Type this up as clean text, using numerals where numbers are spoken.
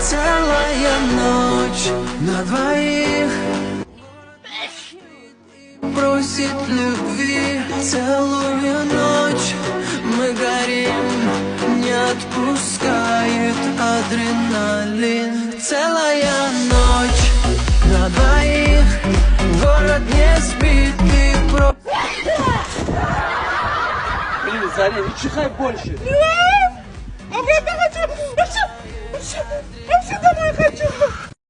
Целая ночь на двоих просит любви. Целую ночь мы горим, не отпускает адреналин. Целая ночь на двоих, город не спит и про... Блин, Заря, не чихай больше. Обратно хочу! Я все домой хочу!